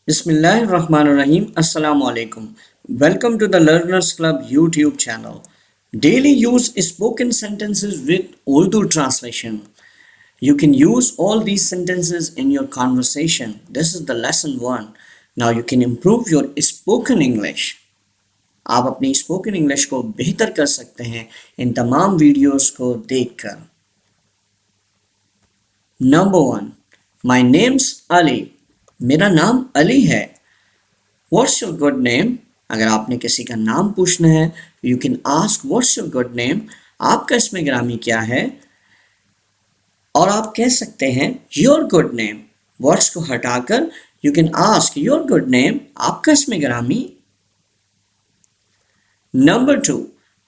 Bismillahirrahmanirrahim. Assalamu alaikum. Welcome to the Learners Club YouTube channel. Daily use spoken sentences with Urdu translation. You can use all these sentences in your conversation. This is the lesson 1. Now you can improve your spoken English. आप अपनी spoken English को बेहतर कर सकते हैं इन तमाम videos को देखकर। Number 1, my names Ali. मेरा नाम अली है। What's your good name? अगर आपने किसी का नाम पूछना है you can ask what's your good name. आपका इसमें ग्रामी क्या है? और आप कह सकते हैं योर गुड नेम। व्हाट्स को हटाकर you can ask your good name. आपका इसमें ग्रामी। Number 2,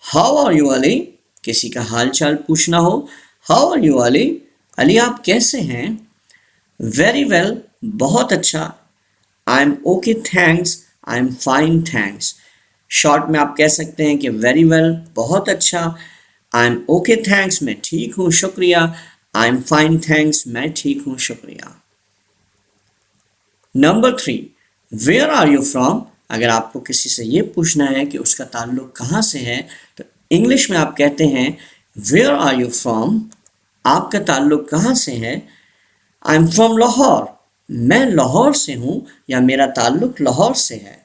how are you Ali? किसी का हाल चाल पूछना हो, how are you Ali? Ali आप कैसे हैं? वेरी वेल, बहुत अच्छा। I am okay thanks, I am fine thanks. Short में आप कह सकते हैं कि वेरी वेल, बहुत अच्छा। आई एम ओके थैंक्स, मैं ठीक हूँ शुक्रिया। आई एम फाइन थैंक्स, मैं ठीक हूँ शुक्रिया। Number 3, where are you from? अगर आपको किसी से ये पूछना है कि उसका ताल्लुक कहाँ से है तो इंग्लिश में आप कहते हैं वेयर आर यू फ्रॉम? आपका ताल्लुक कहाँ से है? I am from Lahore. मैं लाहौर से हूँ या मेरा ताल्लुक लाहौर से है।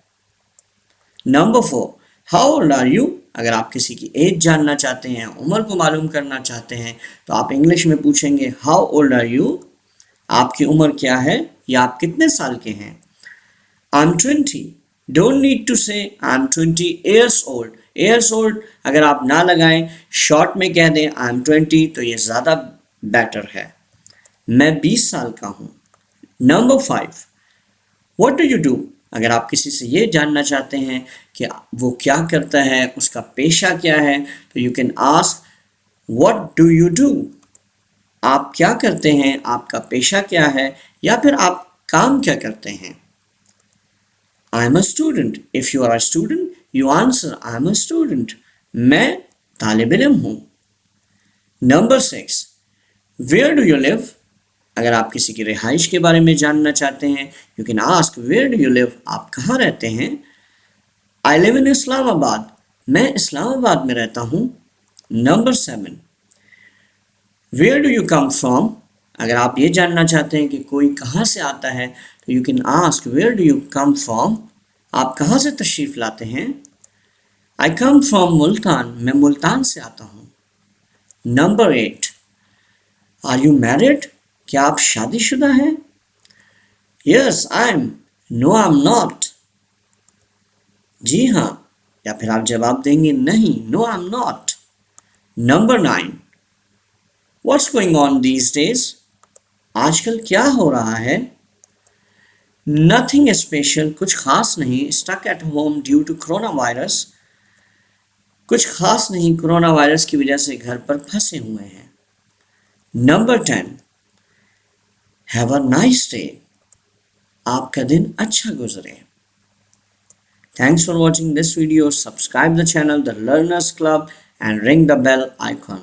Number 4, how old are you? अगर आप किसी की एज जानना चाहते हैं, उम्र को मालूम करना चाहते हैं तो आप इंग्लिश में पूछेंगे हाउ ओल्ड आर यू? आपकी उम्र क्या है या आप कितने साल के हैं? I am 20। Don't need to say I am 20 years old. Years old अगर आप ना लगाएं, शॉर्ट में कह दें आई एम 20 तो ये ज़्यादा बेटर है। मैं 20 साल का हूँ। Number 5, what do you do? अगर आप किसी से ये जानना चाहते हैं कि वो क्या करता है, उसका पेशा क्या है तो you can ask what do you do? आप क्या करते हैं, आपका पेशा क्या है या फिर आप काम क्या करते हैं? I am a student. If you are a student you answer I am a student. मैं तालिब इल्म हूँ। Number 6, where do you live? अगर आप किसी की रिहाइश के बारे में जानना चाहते हैं you can ask where do you live? आप कहाँ रहते हैं? I live in Islamabad. मैं इस्लामाबाद में रहता हूँ। Number 7, where do you come from? अगर आप ये जानना चाहते हैं कि कोई कहाँ से आता है तो you can ask where do you come from? आप कहाँ से तशरीफ़ लाते हैं? I come from Multan. मैं मुल्तान से आता हूँ। Number 8, are you married? क्या आप शादीशुदा हैं? Yes I am. No I am not. जी हाँ, या फिर आप जवाब देंगे नहीं, no I am not. Number 9, what's going on these days? आजकल क्या हो रहा है? नथिंग स्पेशल, कुछ खास नहीं। Stuck at home due to corona virus. कुछ खास नहीं, कोरोना वायरस की वजह से घर पर फंसे हुए हैं। Number 10, have a nice day. आपका दिन अच्छा गुजरे। Thanks for watching this video. Subscribe the channel, The Learners Club, and ring the bell icon.